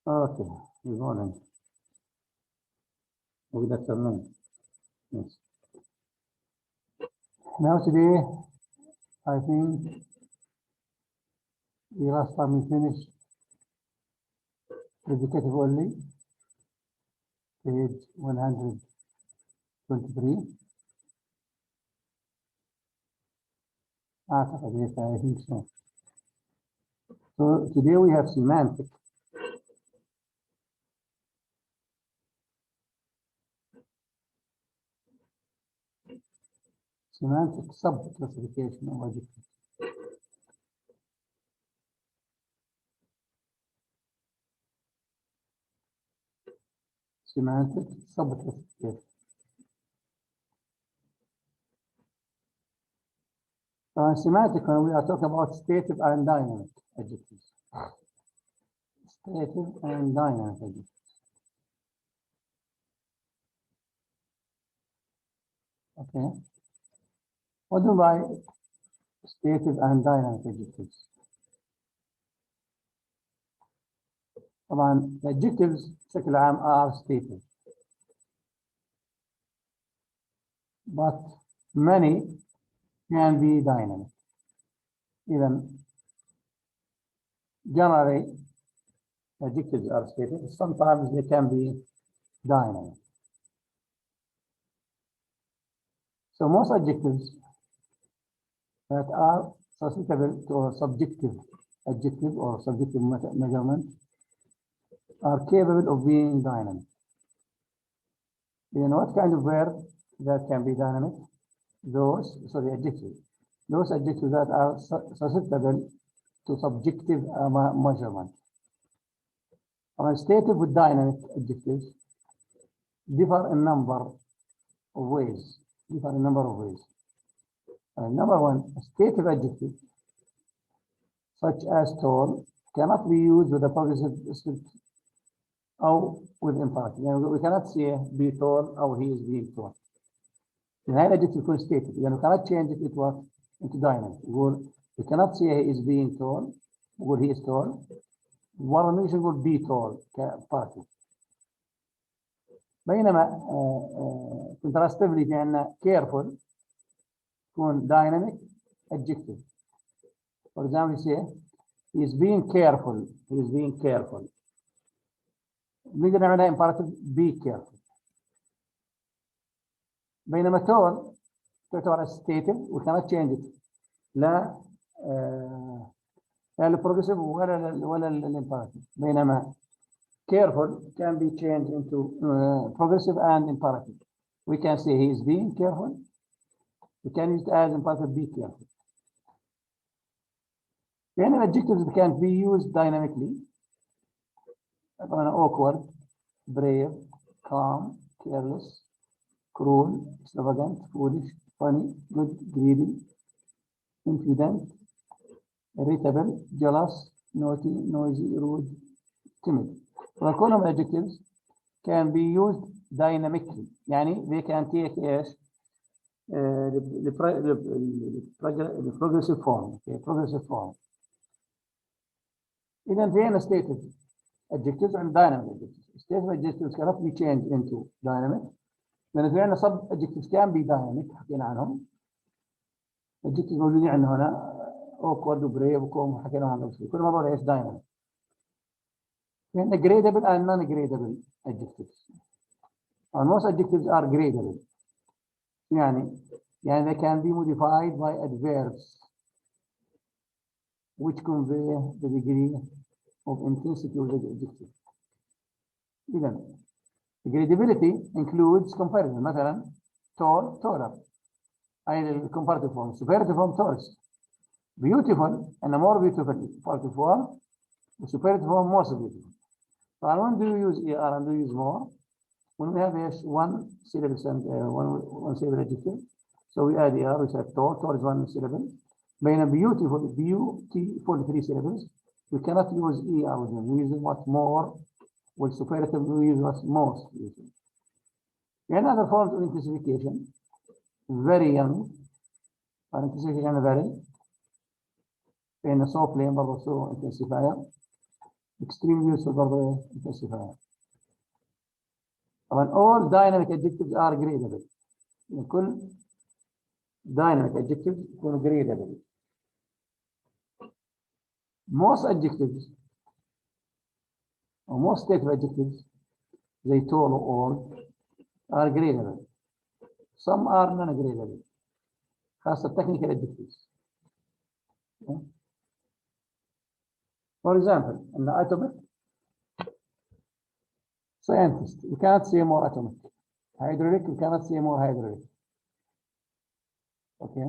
Okay, good morning. Good afternoon. Yes. Now today, I think the last time we finished educative only, page 123. Yes, I think so. So today we have semantic. Semantic sub-classification of adjectives. Semantic sub-classification. So in semantic, when we are talking about stative and dynamic adjectives. Stative and dynamic adjectives. Okay. What do I stative and dynamic adjectives? طبعا the adjectives بشكل عام are stative. But many can be dynamic. Even generally, adjectives are stative. Sometimes they can be dynamic. So most adjectives that are susceptible to a subjective adjective or subjective measurement are capable of being dynamic. You know what kind of verb that can be dynamic? Adjectives. Those adjectives that are susceptible to subjective measurement. Stative with dynamic adjectives differ in number of ways. Number one, stative adjective such as tall cannot be used with a progressive or with imperative. We cannot say be tall or he is being tall. هذا adjective يكون stative. We cannot change it into dynamic. We cannot say he is being tall. He is tall. مرة نقول be tall كبارتي. بينما contrastively في عندنا careful تكون dynamic adjective. For example, we say he is being careful. نقدر نعملها imperative be careful. بينما tall تعتبر stative we cannot change it. لا البروجريسيف ولا الامبerative. بينما careful can be changed into progressive and imperative. We can say he is being careful. We can use it as imperative be careful. Then adjectives can be used dynamically. Awkward, brave, calm, careless, cruel, extravagant, foolish, funny, good, greedy, impudent, irritable, jealous, naughty, noisy, rude, timid. So column adjectives can be used dynamically. يعني they can take the progressive form. Progressive form. Even then stative adjectives and dynamic adjectives. Stative adjectives cannot be changed into dynamic. Then في عندنا sub adjectives can be dynamic حكينا عنهم. adjectives موجودين عندنا هنا awkward وbrave وكوم حكينا عنهم كل مرة ايش dynamic. Then gradable and non-gradable adjectives. And most adjectives are gradable. يعني they can be modified by adverbs which convey the degree of intensity of the adjective. Even gradability includes comparison. مثلا tall, taller. أي comparative form. Superlative form, tallest. Beautiful and a more beautiful comparative form. Superlative form, most beautiful. So when do you use ER and do you use more? When we have one syllable and one syllable adjective, so we add ER, we say tall is one syllable. بين beautiful, beautiful 3 syllables, we cannot use ER with them. We use what more, with superlative we use what most. Another form of intensification, very young, intensification very, in a so plain but also intensifier. We extreme useful برضه intensifier. طبعا all dynamic adjectives are gradable. كل dynamic adjectives يكونوا gradable. Most adjectives or most stative adjectives they tall or old are gradable. Some are non-gradable. خاصة technical adjectives. Okay. For example, in the atomic scientist, you cannot say more atomic. Hydraulic, you cannot say more hydraulic. Okay.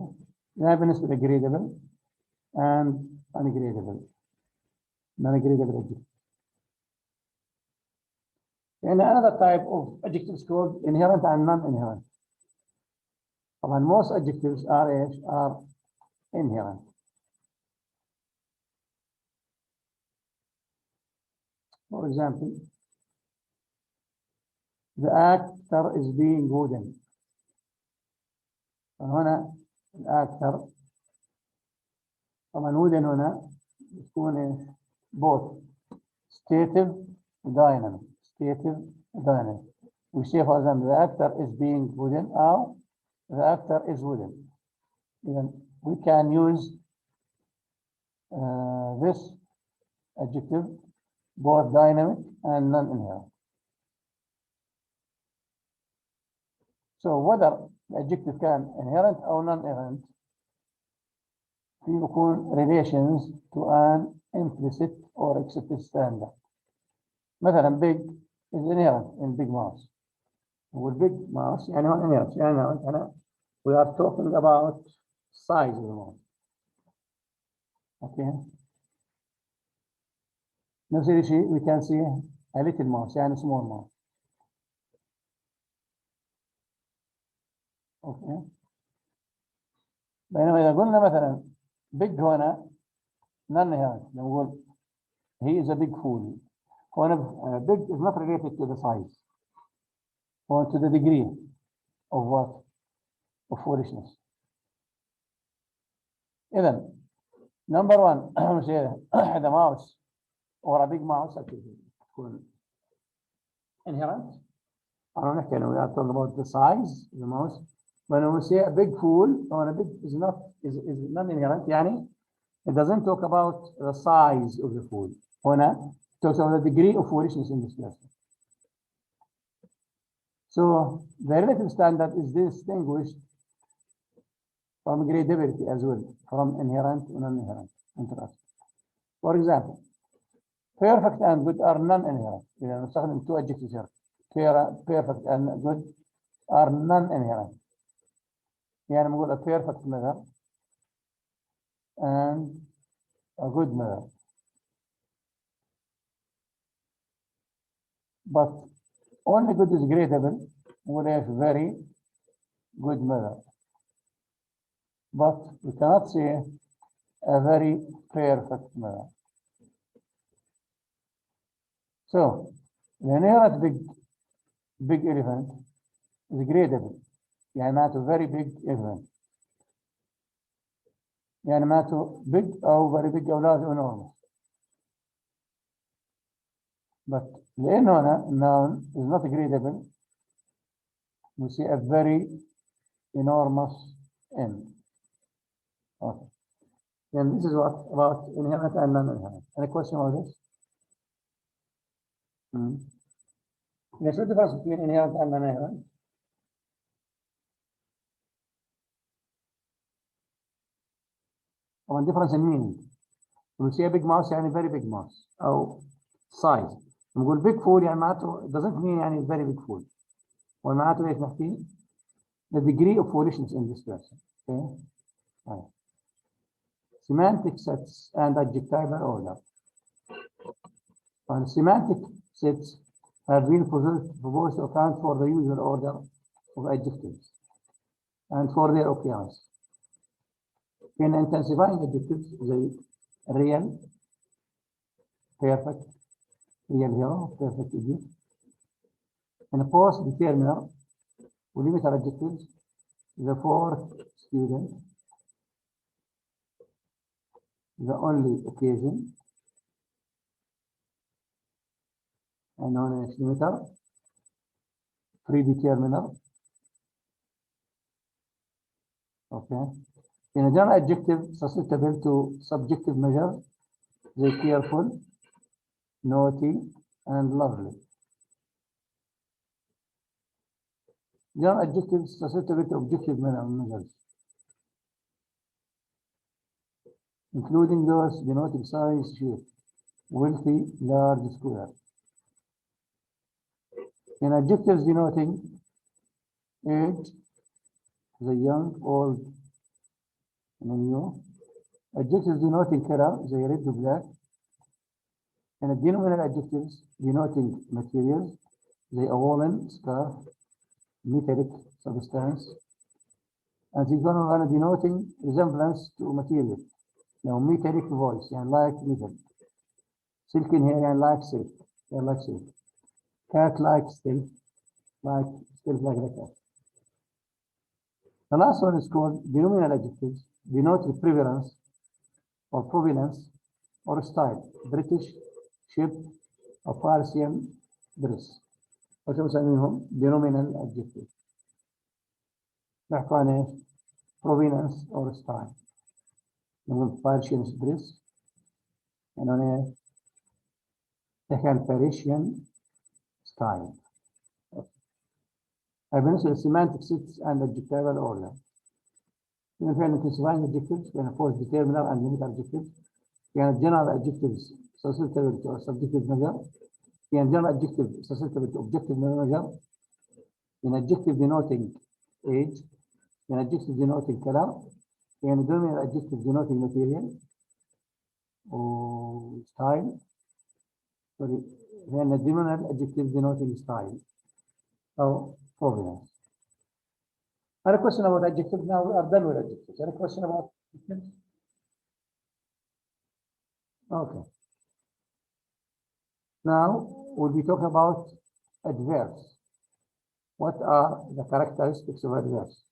That بالنسبة to gradable and ungradable. Non-gradable adjectives. And another type of adjectives called inherent and non-inherent. طبعا most adjectives are inherent. For example, the actor is being wooden. هنا الactor طبعا wooden هنا يكون both stative dynamic. Stative dynamic. We say for example the actor is being wooden or the actor is wooden. Even we can use this adjective both dynamic and non-inherent. So whether the adjective can inherent or non-inherent, في يكون relations to an implicit or explicit standard. مثلا big is inherent in big mouse. والbig mouse يعني هو inherent يعني we are talking about size of the mouse. Okay. نفس الشيء we can see a little mouse يعني small mouse. Okay. بينما إذا قلنا مثلا big هنا non-inherent نقول he is a big fool. هنا big is not related to the size or to the degree of what? Of foolishness. إذا number one the mouse or a big mouse تكون inherent. أنا نحكي we are talking about the size of the mouse. When we say a big fool or a big is non-inherent يعني it doesn't talk about the size of the fool. هنا it talks about the degree of foolishness in this person. So the relative standard is distinguished from gradability as well, from inherent and non-inherent interest. For example, perfect and good are non-inherent. إذا نستخدم two adjectives here. Perfect and good are non-inherent. يعني نقول a perfect mother and a good mother. But only good is gradable when they have very good mother. But we cannot say a very perfect mother. So the inherent big elephant is gradable. يعني معناته very big elephant. يعني معناته big أو very big أو large enormous. But لأنه هنا noun is not gradable, we see a very enormous N. Okay. Then this is what about inherent and non-inherent. Any question about this? There's a difference between inherent and non-inherent. One difference in meaning. We see a big mouse يعني very big mouse أو size. نقول big fool يعني معناته doesn't mean يعني very big fool. ومعناته ايش نحكي؟ The degree of foolishness in this person. Okay. Right. Semantic sets and adjectival order. And semantic sets have been proposed to account for the usual order of adjectives and for their occurrence. In intensifying adjectives, the real, perfect, real hero, perfect idiot. And post-determiner, we limit our adjectives, the fourth student, the only occasion, and هنا estimator predeterminer. Okay. In a general adjective susceptible to subjective measures, they careful, naughty, and lovely. General adjectives susceptible to objective measures, including those denoting size, shape, wealthy, large, square. In adjectives denoting age, the young, old, and new. Adjectives denoting color, the red, the black. And denominational adjectives denoting materials, the woolen, scarf, metallic substance. And the one denoting resemblance to material. Now metallic voice, and like metal. Silken hair, and like silk, and like silk. Cat like still, like the cat. The last one is called denominational adjectives, denoting preference or provenance or style. British, ship, or Persian dress. وشو بسميهم؟ denominational adjectives. نحكي عن ايش؟ provenance or style. نقول Persian dress. يعني نحكي عن Parisian style. بالنسبة للسيمانتك sets and adjectival order. إذا كان classifying adjectives يعني force determiner and limit adjectives. يعني general adjectives susceptible to subjective measure. يعني general adjective susceptible to objective measure. In adjective denoting age. In adjective denoting color. In denominational adjective denoting material or style. Sorry. In denominational adjective denoting style. So provenance. I have a question about adjectives. Now we are done with adjectives. I have a question about adjectives. Okay. Now we'll be talking about adverbs. What are the characteristics of adverbs?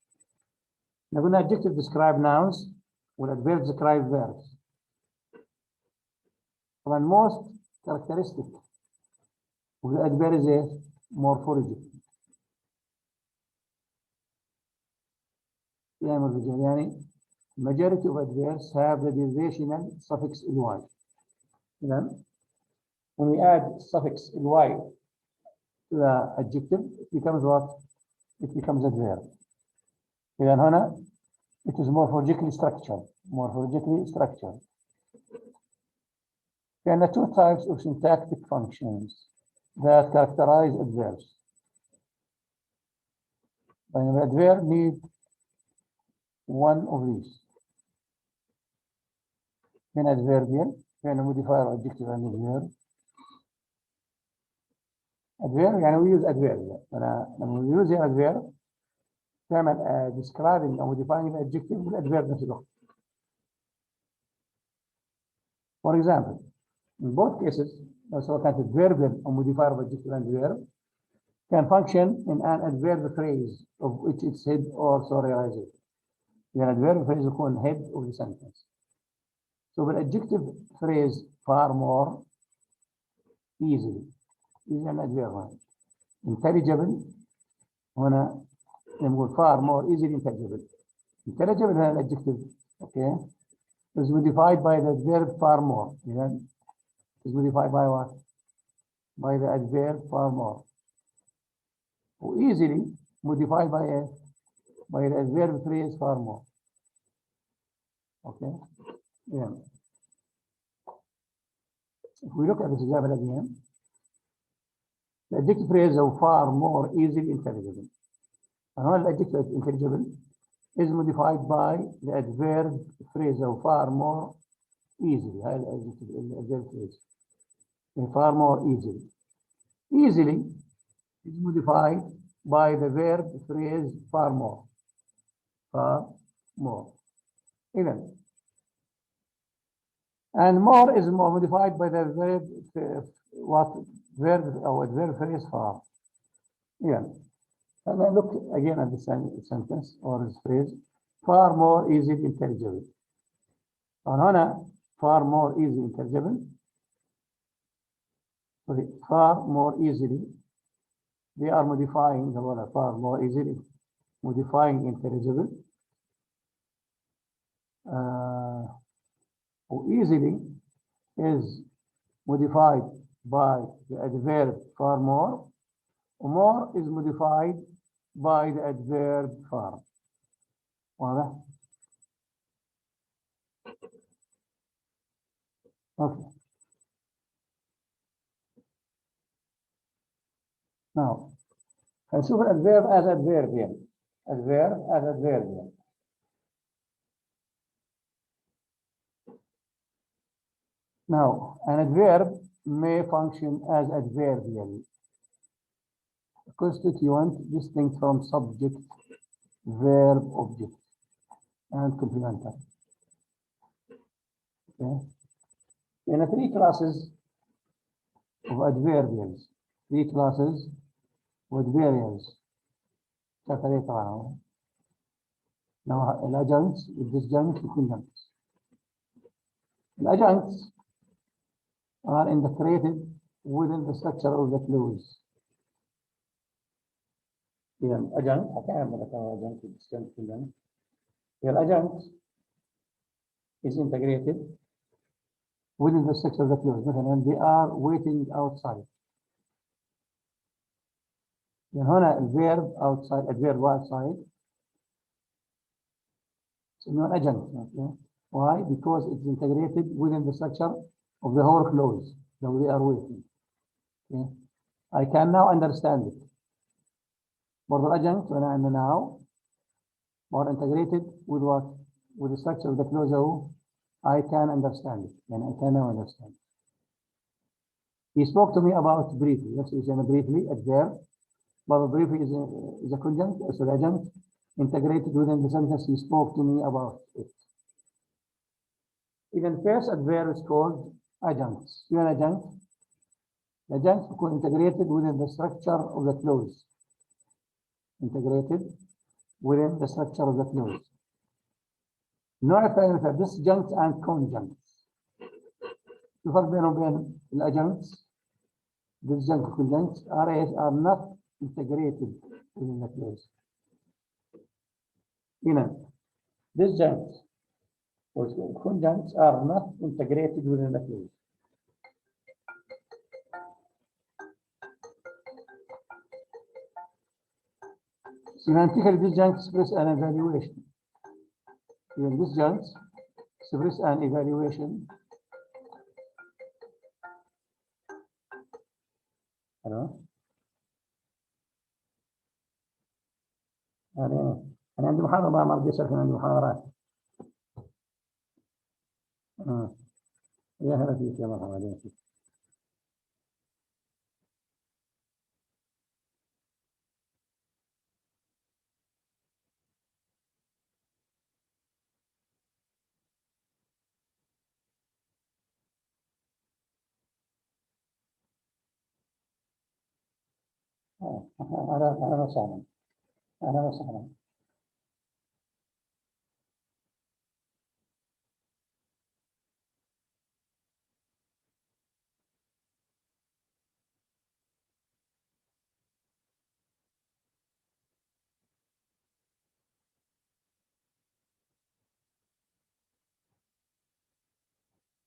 Now, when adjectives describe nouns, when adverbs describe verbs. And most characteristic of the adverb is a morphology. يعني majority of adverbs have the derivational suffix ly. Then, when we add suffix ly to the adjective, it becomes what? It becomes adverb. Then هنا, it is morphologically structured. Morphologically structured. There are two types of syntactic functions that characterize adverbs. When an adverb needs one of these. Then adverbial, then modifier adjective and adverb. Adverb, يعني we use adverb. When we use the adverb, تعمل describing or modifying the adjective with adverb نفس الوقت. For example, in both cases, سواء كانت adverbial or modifier of adjective and adverb, can function in an adverb phrase of which its head also realizes. The adverb phrase is called head of the sentence. So the adjective phrase far more easily is an adverb. Intelligible هنا نقول far more easily intelligible. Intelligible is an adjective, okay, is modified by the adverb far more. Then is modified by what? By the adverb far more. Or easily modified by the adverb phrase far more. Okay. Yeah. If we look at this example again, the adjective phrase is far more easily intelligible. And when the adjective intelligible is modified by the adverb phrase of far more easily. The adverb phrase far more easily. Easily is modified by the verb phrase far more. Far more. Even. And more is more modified by the verb verb or adverb phrase far. Even. And then look again at the sentence or this phrase, far more easily intelligible. And هنا far more easily intelligible far more easily. They are modifying the word far more easily, modifying intelligible. Easily is modified by the adverb far more. More is modified by the adverb far. واضح؟ Okay. Now, هنشوف الادفيرب as adverbial. Adverb as adverbial. Now, an adverb may function as adverbial, constituent distinct from subject, verb, object, and complementary. Okay. In the three classes of adverbials, three classes of adverbials. Now, adjuncts, disjuncts, conjuncts. Adjuncts are integrated within the structure of the clause. Adjunct, adjunct is integrated within the structure of the clause, and they are waiting outside. هنا الverb outside, adverb outside. So no adjunct. Okay. Why? Because it's integrated within the structure of the whole clause that we are waiting. Okay. I can now understand it. For the adjunct, when I'm now more integrated with what? With the structure of the clause, I can understand it. And I can now understand it. He spoke to me about briefly. Let's say briefly, adverb. But briefly is a conjunct, so the adjunct integrated within the sentence. He spoke to me about it. Even first adverb is called adjuncts. You know adjunct? The adjunct is integrated within the structure of the clause. Integrated within the structure of the clause. نوع ثاني مثل disjunct and conjuncts. الفرق بينهم وبين الadjuncts, disjunct and conjuncts are not integrated within the clause. Disjuncts or conjuncts are not integrated within the clause. Semantically, disjuncts express an evaluation. Even disjuncts express an evaluation. Hello? أنا عندي محاضرة ما بدي أشارك، عندي محاضرات. يا هلا فيك يا مرحبا عليك. أهلا وسهلا. أهلا وسهلا.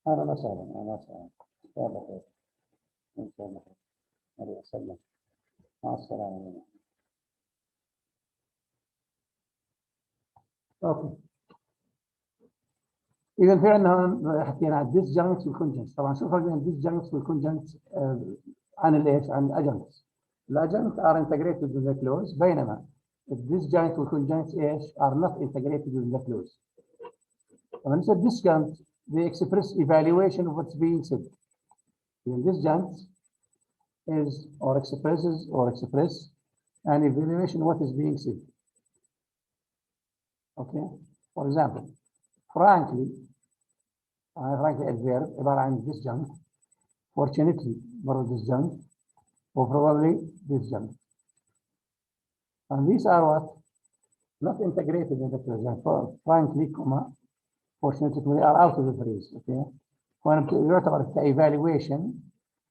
أهلا وسهلا. أهلا وسهلا. إن شاء الله خير. إن شاء الله خير. الله يسلمك. مع السلامة. أوكي. إذا في عندنا حكينا عن disjuncts والconjuncts. طبعا شو الفرق بين disjuncts والconjuncts عن الإيش؟ عن الadjuncts. الadjuncts are integrated with the clause، بينما disjuncts والconjuncts إيش؟ are not integrated with the clause. طبعا نسمي disjunct they express evaluation of what's being said. Disjunct is or express an evaluation of what is being said. Okay. For example, frankly adverb عبارة عن disjunct, fortunately برضه disjunct, or probably disjunct. And these are what? Not integrated in the clause. Frankly, fortunately are out of the phrase. Okay. وأنا يعتبر كevaluation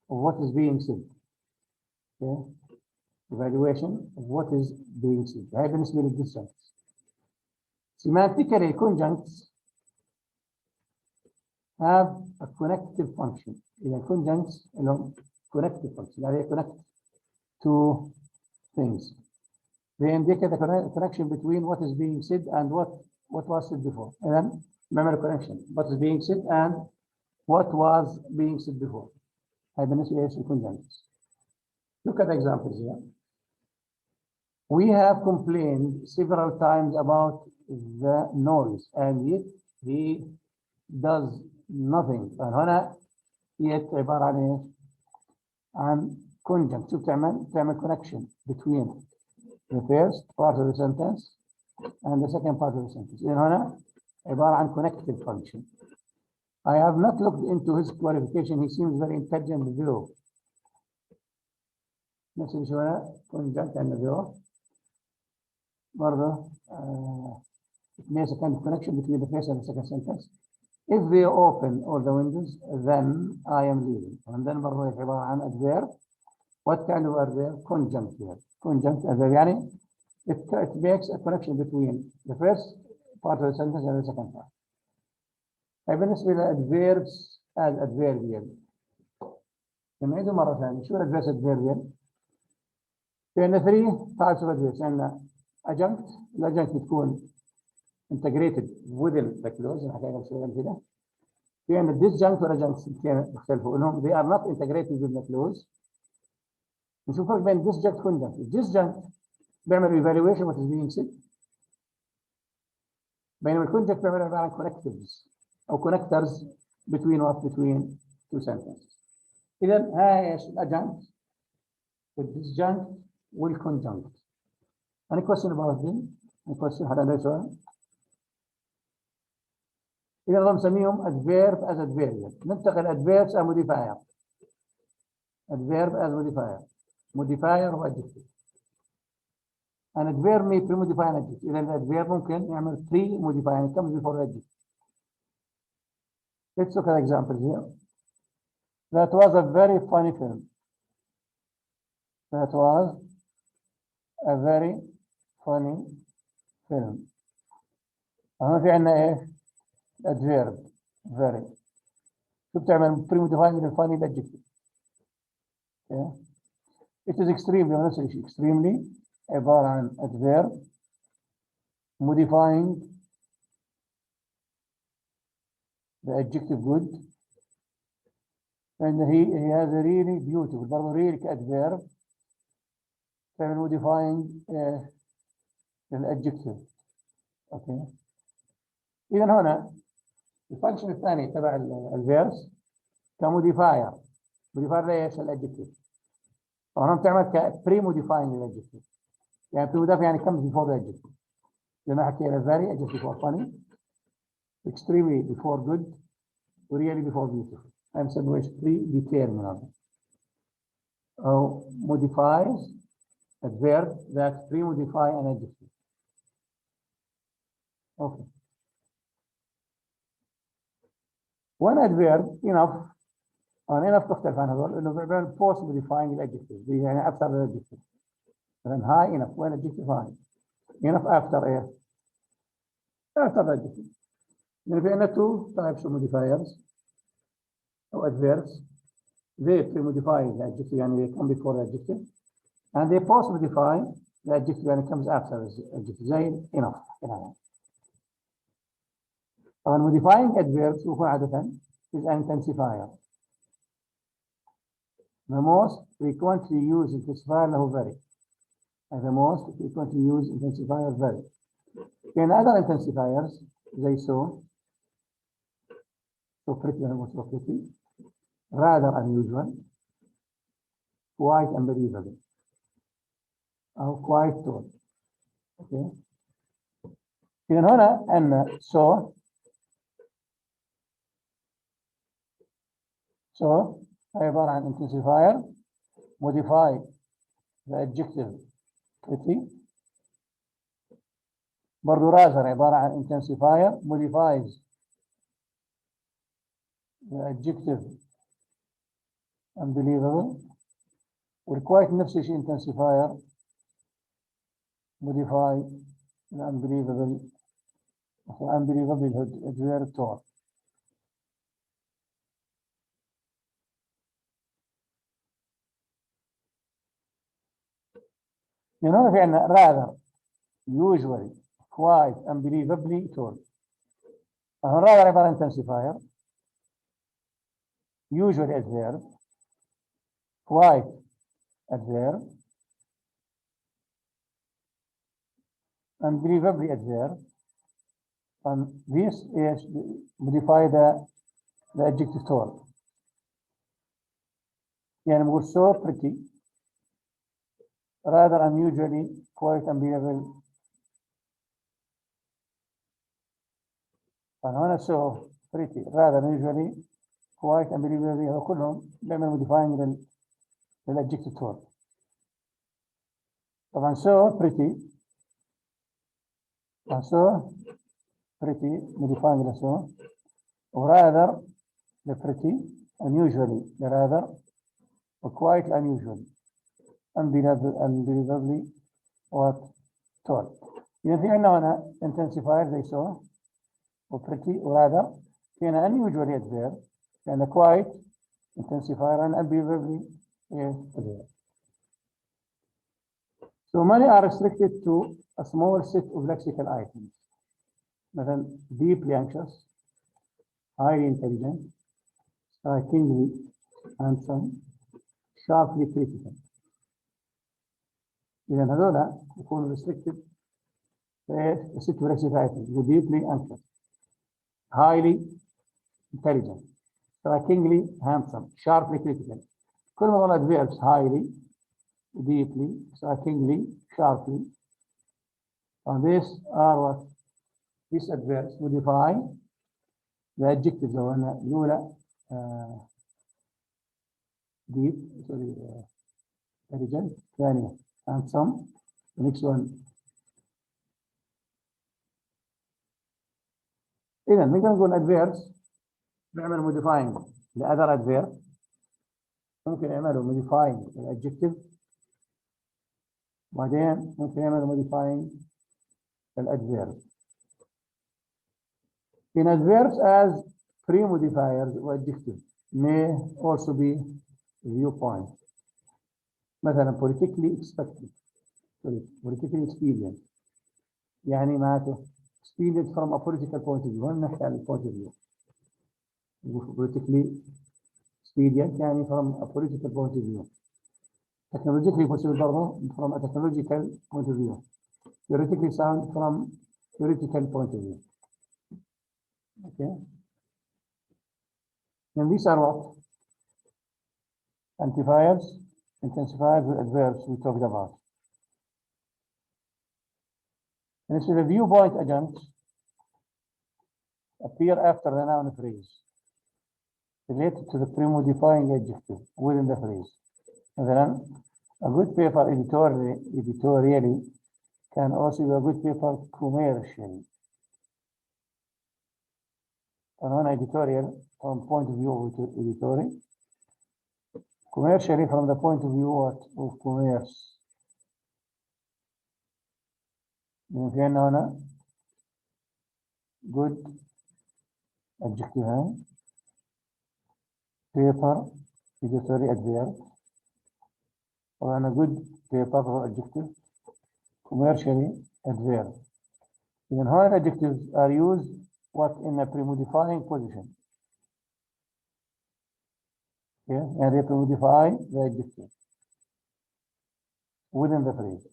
of what is being said. Okay. Evaluation of what is being said. هاي بالنسبة للديسجنكتس. Semantically, conjuncts have a connective function. إذا conjuncts لهم connective function. يعني connect two things. They indicate the connection between what is being said and what was said before. And then memory connection. What is being said and what was being said before. هاي بالنسبة للconjuncts. Look at the examples here. We have complained several times about the noise, and yet he does nothing. فهنا yet عبارة عن ايش؟ عن conjunct. شوف تعمل connection between the first part of the sentence and the second part of the sentence. إذن هنا عبارة عن connective function. I have not looked into his qualification. He seems very intelligent below. نفس الشيء هنا conjunct and below. برضه it makes a kind of connection between the first and the second sentence. If they open all the windows, then I am leaving. And then برضه عبارة عن adverb. What kind of adverb? Conjunct here. Conjunct adverb يعني it makes a connection between the first part of the sentence and the second part. بالنسبة للadverbs as adverbial. نعيده مرة ثانية. شو adverbs adverbial؟ في عندنا 3 types of adverbs. عندنا adjunct. الadjunct بتكون integrated within the clause. نحكي لكم شوية كده. في عندنا disjunct والadjunct بيختلفوا انهم they are not integrated within the clause. نشوف فرق بين disjunct conjunct. disjunct بيعمل evaluation what is being said. بينما الconjunct بيعمل عبارة عن connectives أو connectors between two sentences. إذا هاي ايش؟ الadjunct والdisjunct والconjunct. Any question about them? Any question؟ حدا عنده سؤال؟ إذا نظام نسميهم adverb as adverbial. ننتقل adverbs as modifier. Adverb as modifier. Modifier و adjective. An adverb may pre-modify an adjective. إذا الadverb ممكن يعمل pre-modify يعني comes before the adjective. Let's look at examples here. That was a very funny film. That was a very funny film. هنا في عندنا ايه؟ adverb very. شو بتعمل pre-modifying للfunny adjective. Yeah. It is extremely نفس الشيء. Extremely عبارة عن adverb modifying the adjective good, and he has a really beautiful. برضه really كadverb تعمل modifying الadjective. Okay. إذا هنا الفانكشن الثاني تبع الفيرس كموديفاير. موديفاير ليش؟ الadjective. وهنا بتعمل كبري موديفاينج الadjective. يعني بري موديفاير يعني comes before the adjective. لما حكينا very adjective before funny, extremely before good, really before beautiful. I'm saying which predeterminant. Modifies a verb that pre-modify an adjective. Okay. One adverb enough تختلف عن هذول انه بيعمل post modifying الadjective. يعني after the adjective. مثلا high enough when adjective high. Enough after ايه؟ after the adjective. يعني في عندنا two types of modifiers or adverbs. They pre-modify the adjective يعني they come before the adjective, and they post modify the adjective يعني comes after the adjective. زي enough. طبعا modifying adverbs هو عادة is an intensifier. The most frequently used intensifier له very. And the most frequently used intensifier very. In other intensifiers زي so pretty and so pretty, rather unusual, quite unbelievable, or quite tall. Okay. إذن هنا أن so عبارة عن intensifier modify the adjective pretty. برضو rather عبارة عن intensifier modifies the adjective unbelievable. والquite نفس الشيء intensifier modify unbelievable adverb tall. هنا في عندنا rather usually quite unbelievably tall. هنا rather عبارة عن intensifier usually adverb quite adverb unbelievably adverb, and this is modify the adjective tall. يعني بقول so pretty rather unusually quite unbelievable. هنا so pretty rather unusually quite unbelievably كلهم بيعملوا modifying للadjective tall. طبعا so pretty modifying the so rather the pretty unusually the rather quite unusually unbelievably what tall. إذا في عندنا هنا intensifier زي so pretty rather في هنا unusually adverb لأن quite intensifier and unbelievably adverb. So many are restricted to a small set of lexical items. مثلا deeply anxious, highly intelligent, strikingly handsome, sharply critical. إذا هذولا يكونوا restricted to set of lexical items. Deeply anxious, highly intelligent, strikingly handsome, sharply critical. كل ما ظل adverbs highly, deeply, strikingly, sharply. And these are what these adverbs modify the adjectives الأولى deep, sorry, intelligent, ثانية handsome, the next one. إذا نقدر نقول adverbs نعمل modifying the other adverb ممكن يعملوا modifying the adjective بعدين ممكن يعملوا modifying the adverb. In adverbs as pre-modifiers or adjectives may also be viewpoint. مثلا politically expected, politically expedient. يعني معناته expedient from a political point of view. هون نحكي عن point of view. politically expedient يعني from a political point of view. Technologically possible برضه from a technological point of view. Theoretically sound from theoretical point of view. Okay. And these are what? Antifiers, intensifiers, and adverbs we talked about. And so the viewpoint adjuncts appear after the noun phrase related to the pre-modifying adjective within the phrase. مثلا, a good paper editorially can also be a good paper commercially. And editorial from point of view of editorial, commercially from the point of view of commerce. في عندنا هنا good adjective paper editorial adverb وأنا good paper adjective commercially adverb. Then how adjectives are used what in a pre-modifying position. Okay, and they pre-modify the adjective within the phrase.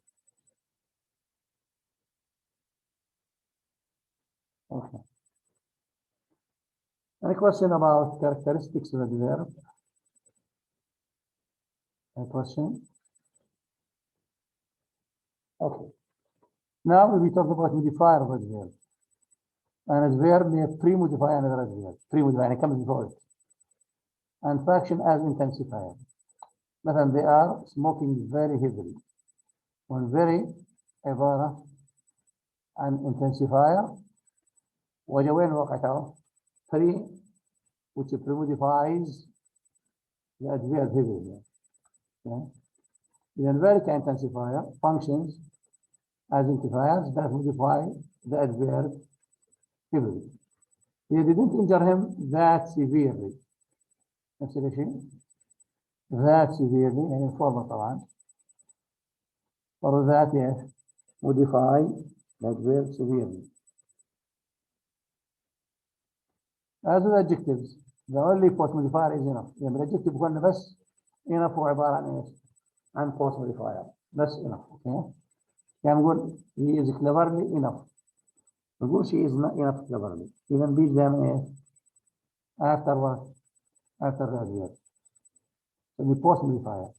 Okay. Any question about characteristics of the verb? Any question? Okay. Now we talk about modifier of the verb. And a verb may pre-modify another adverb. Pre-modify, and it comes before it. And function as intensifier. مثلا they are smoking very heavily. When very عبارة عن intensifier وجا وين وقعته؟ pre which pre-modifies the adverb heavily. Okay? Then verb intensifier functions as identifiers that modify the adverb heavily. He didn't injure him that severely. نفس الشيء. That severely يعني formal طبعا. For that yes, modify the adverb severely. As with adjectives, the only post modifier is enough. يعني الادجكتيف قلنا بس enough هو عبارة عن ايش؟ عن post modifier بس enough. Okay? يعني نقول he is cleverly enough. نقول she is not enough cleverly. إذا بيجي دائما ايش؟ after what? After the adverb. So the post modifier.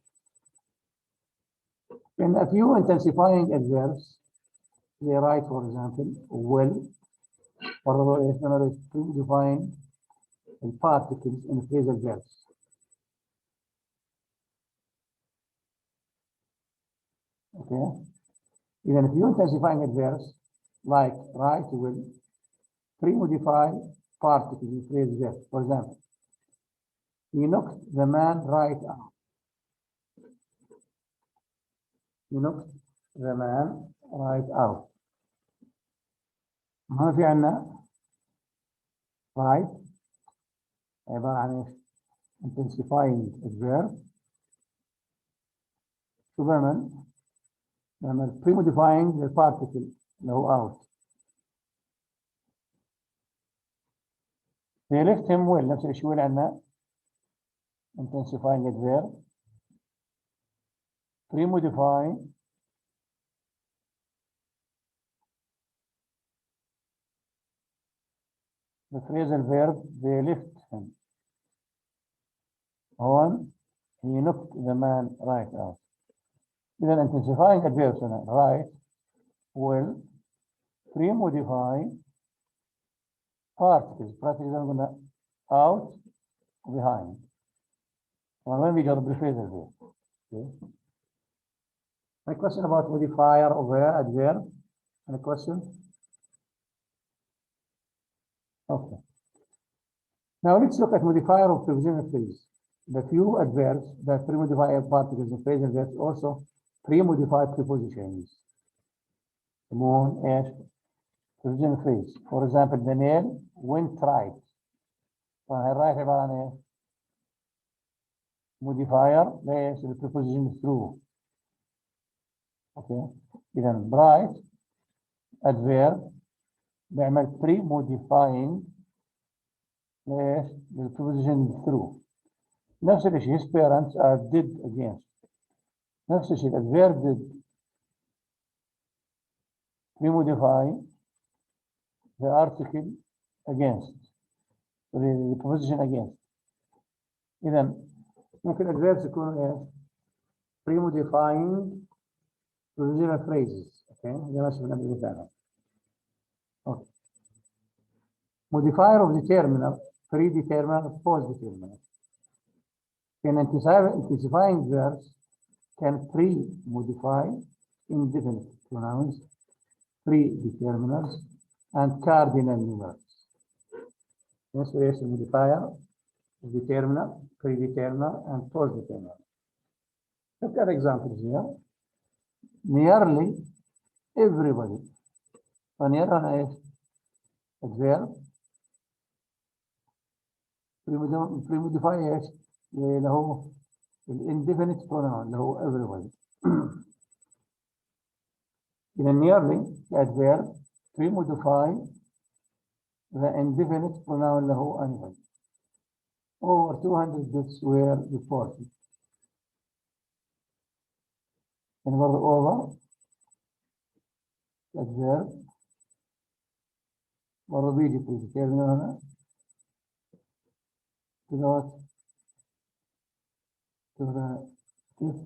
In a few intensifying adverbs, they write, for example, will, or define the particles in phrasal verbs. Okay? Even if you intensifying adverbs like write, will, pre-modify particles in phrasal verbs. For example, he knocked the man right out. He knocked the man right out. ما في عندنا right عبارة عن ايش؟ intensifying adverb. Superman لما pre-modifying the particle اللي هو out. They left him well. نفس الشيء اللي عندنا intensifying adverb. Pre-modify the phrasal verb they left him. On he knocked the man right out. إذا intensifying adverbs هنا right will pre-modify particles. Particles زي ما قلنا out behind. وين بيجرب بالphrasal verb. Okay. A question about modifier of adverb. Any question? Okay. Now let's look at modifier of prepositional phrase. The few adverbs that pre-modify particles in phrasal verbs also pre-modify prepositions. Moon, ash, prepositional phrase. For example, the nail went right. right عبارة عن ايه؟ modifier ليش؟ the preposition through. Okay. إذا bright adverb بيعمل pre-modifying ليش؟ the preposition through. نفس الشيء his parents are dead against. نفس الشيء adverb did pre-modify the article against. the preposition against. إذا ممكن adverbs يكونوا ايش؟ pre-modifying prepositional phrases. Okay. ده ماشي من قبل مثال. Okay. Modifier of determiner, predeterminer, post-determiner. Can intensifying verbs can pre-modify indefinite pronouns, predeterminers, and cardinal numerals. Yes, there is a modifier, determiner, predeterminer, and post-determiner. Look at examples here. Nearly everybody. فnearly is adverb. pre-modify ايش؟ اللي هو indefinite pronoun اللي هو everybody. إذا nearly adverb pre-modify the indefinite pronoun اللي هو anybody. Over 200 deaths were reported. يعني برضه over adverb برضه بيجي predetermined هنا to the if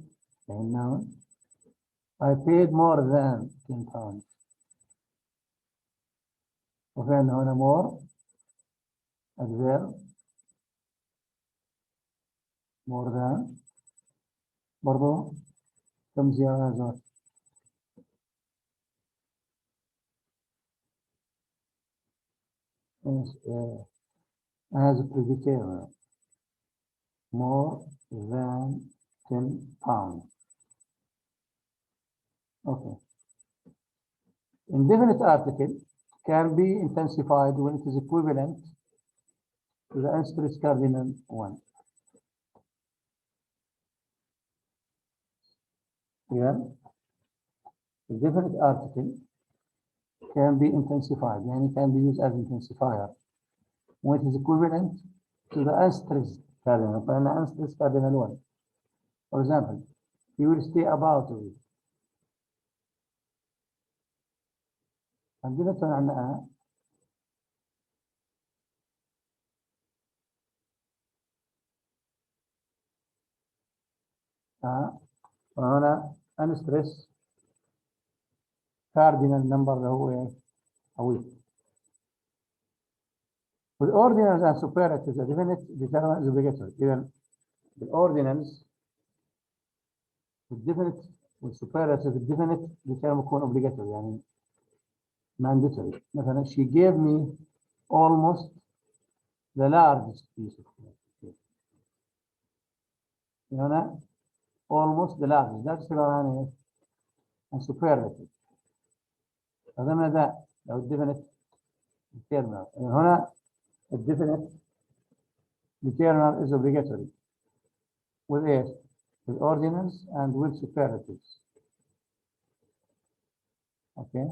and noun. I paid more than 10 pounds. وفعلا هنا more adverb more than برضو كم زيادة as a predetermined more than 10 pounds. Okay. Indefinite article can be intensified when it is equivalent to the ancestral cardinal 1. Here, indefinite article can be intensified, and it can be used as intensifier when it is equivalent to the ancestral cardinal, and ancestral cardinal 1. For example, he will stay about a week. عندنا مثلا عندنا هنا unstress cardinal number اللي هو ايه؟ a week. والordinals and superlatives are definite determinant is obligatory. إذا الordinals والdefinite والsuperlative الdefinite determinant يكون obligatory يعني mandatory. مثلا she gave me almost the largest piece of cake. هنا almost the largest. ده تشتغل عن ايه؟ عن superlative. هذا ماذا؟ لو الdefinite determinant. هنا الdefinite determinant is obligatory. With ايش؟ with ordinals and with superlatives. Okay.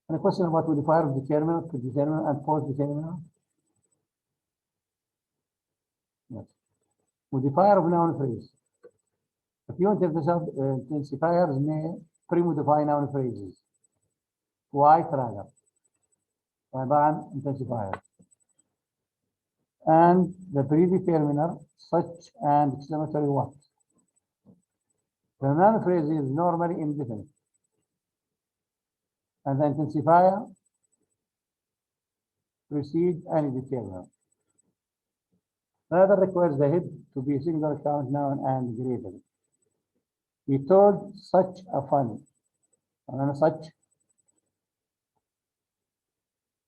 And a question about modifier of determinant, predeterminant, and post-determinant. Yes. Modifier of noun phrase. If you want to have intensifiers may pre-modify noun phrases. Quite rather. عبارة عن intensifier. And the predeterminer, such and exclamatory what. The noun phrase is normally indefinite. And the intensifier precedes any determiner. Rather requires the head to be single count noun and greater. He told such a funny. And such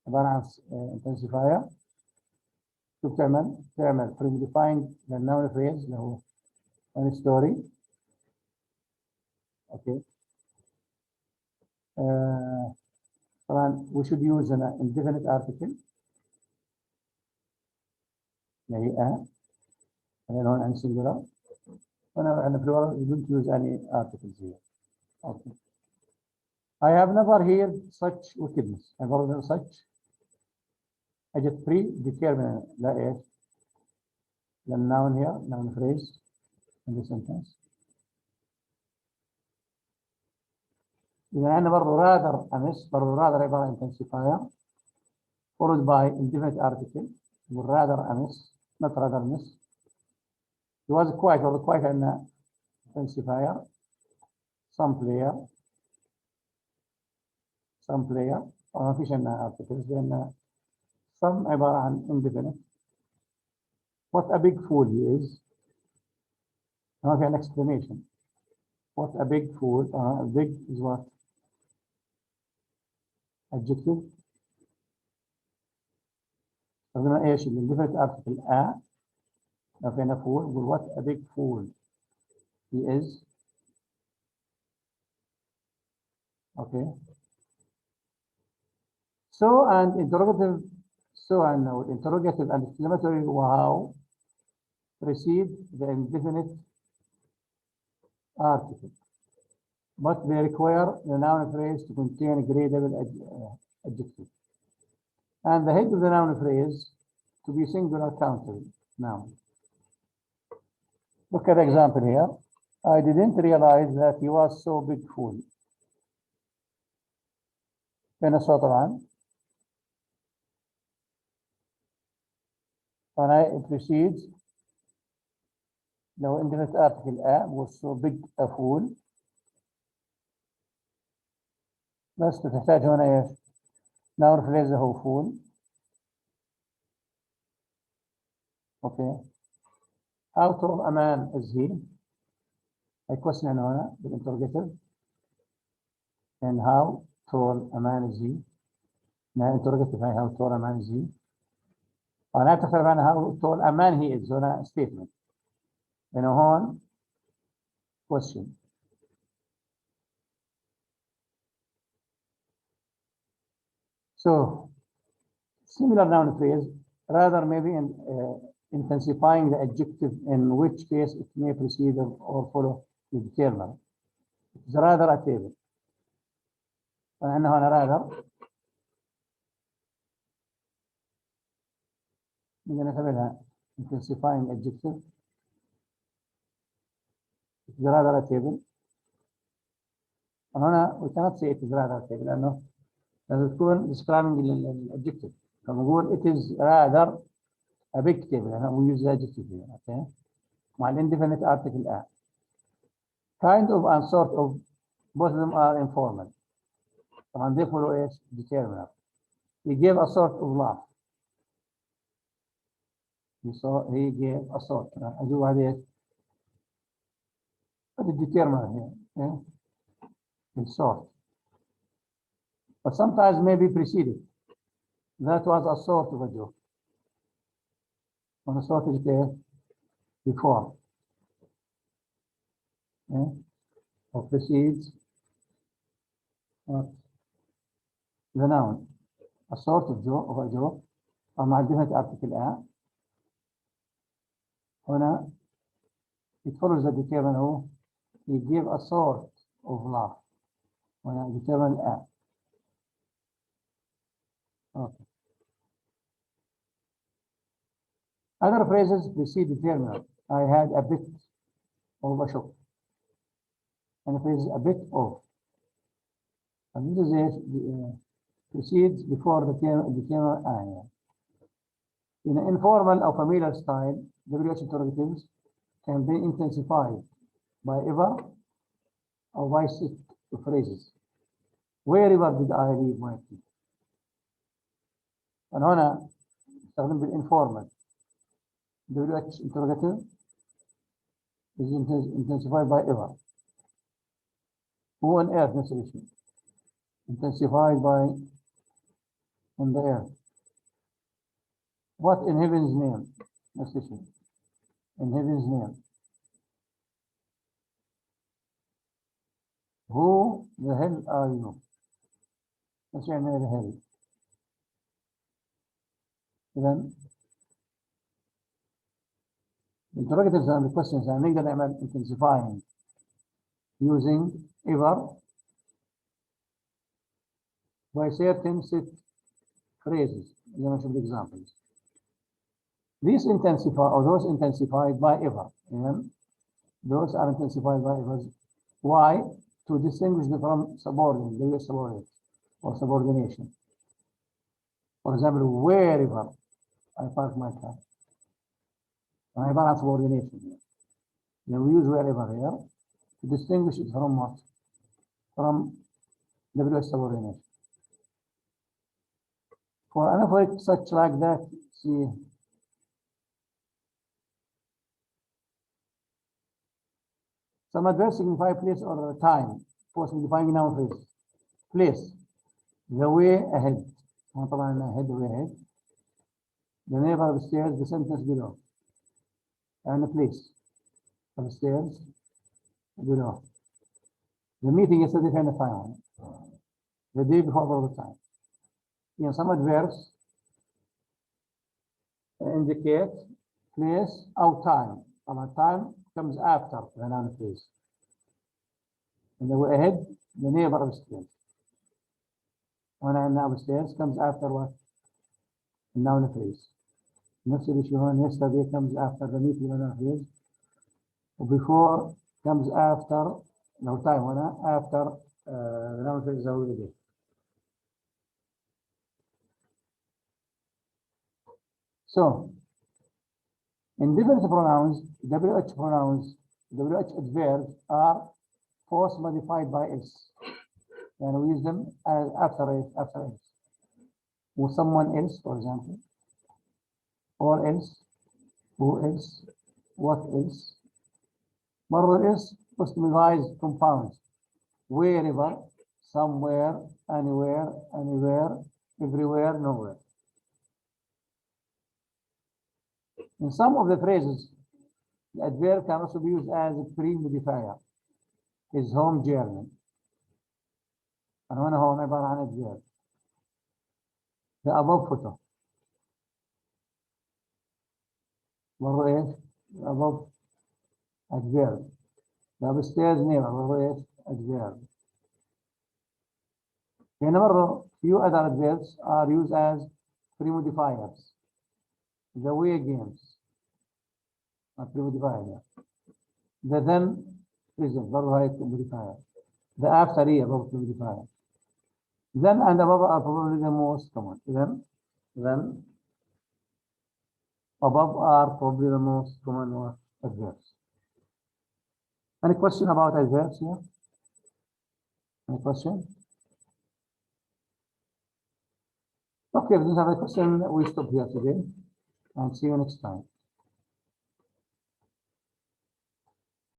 عبارة عن intensifier. شو تعمل pre-defined the noun phrase اللي هو one story. Okay. طبعا we should use an indefinite article. اللي هي هون عن singular. وأنا plural we don't use any articles here. Okay. I have never heard such wickedness. I've never heard such. أجت predetermined لا إيش؟ لا noun here, noun phrase in the sentence. إذا عندنا برضه rather أمس برضه rather عبارة عن intensifier followed by indefinite article والrather أمس not rather miss. It was quite or quite عندنا intensifier some player وما فيش عندنا articles لأن some عبارة عن indefinite. What a big fool he is. ما في an explanation. What a big fool. Big is what? Adjective. قلنا ايش الانdefinite article a. لو فينا fool نقول what a big fool he is. Okay. So and interrogative. So and now interrogative and exclamatory wow precede the indefinite article, but they require the noun phrase to contain a gradable adjective, and the head of the noun phrase to be singular countable noun. Look at the example here. I didn't realize that he was so big fool. فين الصوت طبعا. it precedes لو indefinite article a was so big a fool. بس تحتاج هنا ايش؟ noun phrase هو fool. Okay. How tall a man is he? A question هنا بالinterrogative. And how tall a man is he? Now interrogative how tall a man is he? أنا أتكلم عن how tall a man he is هنا statement. هنا هون question. So similar noun phrase, rather maybe intensifying the adjective, in which case it may precede or follow the determiner. It's rather a table. فعندنا هنا rather نقدر نعتبرها intensifying adjective. It's rather a table. هنا we cannot say it is rather a table لأنه لازم تكون describing الadjective. فنقول it is rather a big table. We use the adjective here. Okay. مع indefinite article a. Kind of and sort of, both of them are informal. طبعا they follow ايش؟ determiner. He gave a sort of laugh. He gave a sort. أجيب هذه ايش؟ هذا determiner here. Okay. In sort. But sometimes maybe preceded. That was a sort of a joke. When a sort is there before. Okay. Or precedes the noun. A sort of joke of a joke. أو مع definite article a. هنا it follows the determiner who he gave a sort of laugh. هنا determine a. Okay. Other phrases precede determiner. I had a bit of a shock. And the phrase a bit of. And this is precedes before the determiner a. In an informal or familiar style, WH interrogatives can be intensified by ever or by set phrases. Wherever did I leave my key? And هنا استخدم بالinformal. WH interrogative is intensified by ever. Who on earth? Next issue. Intensified by on the earth. What in heaven's name? Next issue. In heaven's name. Who the hell are you? What's your name, the hell? Then the interrogatives and the questions are نقدر نعمل intensifying using ever by certain set phrases. Let me show the examples. These intensify or those intensified by ever. Those are intensified by ever. Why? To distinguish them from subordinate, the subordinate or subordination. For example, wherever I park my car. I have subordination here. Then we use wherever here to distinguish it from what? From WH subordination. For another such like that, see. Some adverbs signify place or time, for signifying noun phrase. Place, the way ahead. طبعا ahead, the way ahead. The neighbor upstairs, the sentence below. And the place upstairs, below. The meeting yesterday kind of time. The day before all the time. Some adverbs indicate place or time. Time comes after the noun phrase. And the way ahead, the neighbor upstairs. When I'm now upstairs comes after what? The noun phrase. Next issue on yesterday comes after the meeting noun phrase. Before comes after no time after the noun phrase already. So indefinite pronouns, WH pronouns, WH adverbs are force modified by s. And we use them as after s. With someone else, for example. Or else, who else, what else. Marvel else customized compounds. Wherever, somewhere, anywhere, everywhere, nowhere. In some of the phrases, the adverb can also be used as a pre-modifier. His home journey. أنا هنا هون عبارة عن adverb. The above photo. برضه إيش؟ The above adverb. The upstairs neighbor. برضه إيش؟ Adverb. هنا برضه few other adverbs are used as pre-modifiers. The way games. Pre-modifier. The then present. برضه هاي modifier. The after here برضه pre-modifier. Then and above are probably the most common. Then above are probably the most common adverbs. Any question about adverbs here? Any question? Okay, if you have a question, we stop here today and see you next time.